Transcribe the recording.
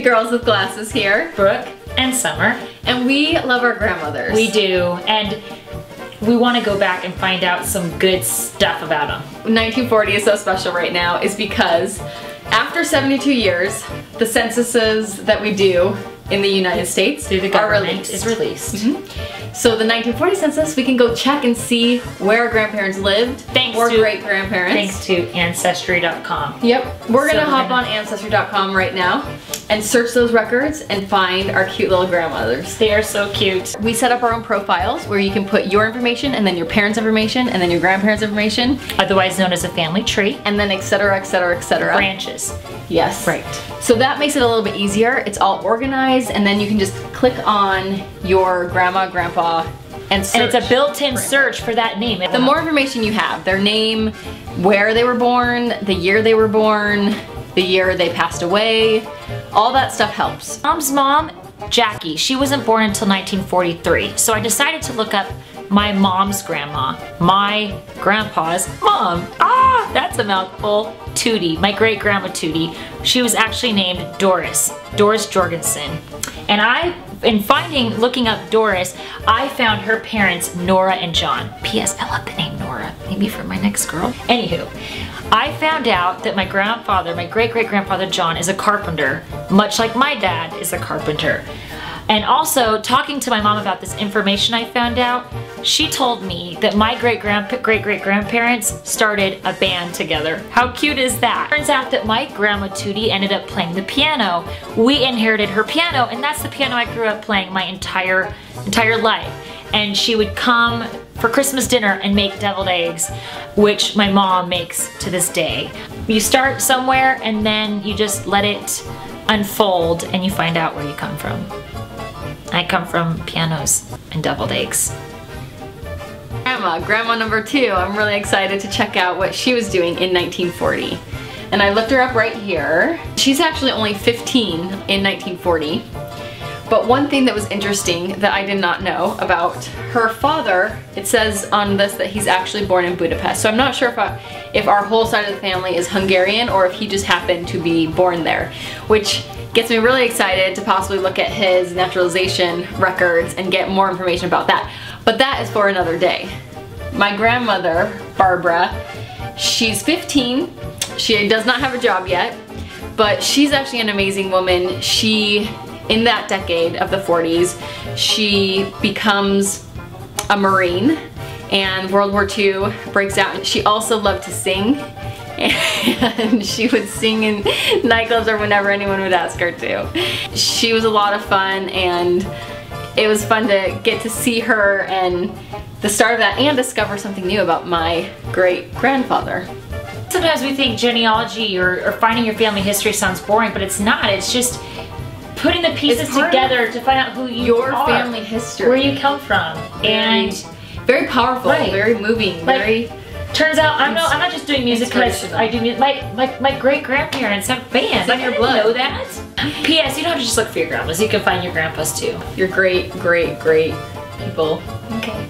Girls with glasses here, Brooke and Summer. and we love our grandmothers. We do, and we want to go back and find out some good stuff about them. 1940 is so special right now is because after 72 years, the censuses that we do in the United States Through the government is released. So the 1940 census, we can go check and see where our grandparents lived, Thanks or to- great-grandparents. Thanks to Ancestry.com. Yep, we're gonna So hop on Ancestry.com right now and search those records and find our cute little grandmothers. They are so cute. We set up our own profiles where you can put your information and then your parents' information and then your grandparents' information Otherwise known as a family tree. and then etc, etc, etc. Branches. Yes. Right. So that makes it a little bit easier. It's all organized and then you can just click on your grandma, grandpa, and search. And it's a built-in search for that name. The more information you have, their name, where they were born, the year they were born, the year they passed away, all that stuff helps. Mom's mom, Jackie, she wasn't born until 1943. So I decided to look up my mom's grandma, my grandpa's mom. Ah, that's a mouthful. Tootie, my great grandma Tootie. She was actually named Doris Jorgensen. And looking up Doris, I found her parents, Nora and John. P.S. I love the name Nora, maybe for my next girl. Anywho, I found out that my grandfather, my great-great-grandfather John, is a carpenter, much like my dad is a carpenter. And also, talking to my mom about this information I found out, she told me that my great-great-grandparents started a band together. How cute is that? Turns out that my grandma Tootie ended up playing the piano. We inherited her piano, and that's the piano I grew up playing my entire life. And she would come for Christmas dinner and make deviled eggs, which my mom makes to this day. You start somewhere and then you just let it unfold and you find out where you come from. I come from pianos and deviled eggs. Grandma number 2, I'm really excited to check out what she was doing in 1940. And I looked her up right here. She's actually only 15 in 1940. But one thing that was interesting that I did not know about her father, it says on this that he's actually born in Budapest. So I'm not sure if our whole side of the family is Hungarian or if he just happened to be born there, which gets me really excited to possibly look at his naturalization records and get more information about that. But that is for another day. My grandmother, Barbara, she's 15. She does not have a job yet, but she's actually an amazing woman. In that decade of the 40s, she becomes a Marine and World War II breaks out. She also loved to sing and she would sing in nightclubs or whenever anyone would ask her to. She was a lot of fun and it was fun to get to see her and the start of that and discover something new about my great-grandfather. Sometimes we think genealogy or finding your family history sounds boring, but it's not. It's just putting the pieces together to find out who you are. Your family history. Where you come from. And very powerful, right. Very moving, very... Turns out I'm not just doing music because I do music. My great-grandparents have bands. I didn't know that. P.S. You don't have to just look for your grandmas. You can find your grandpas too. Your great people. Okay.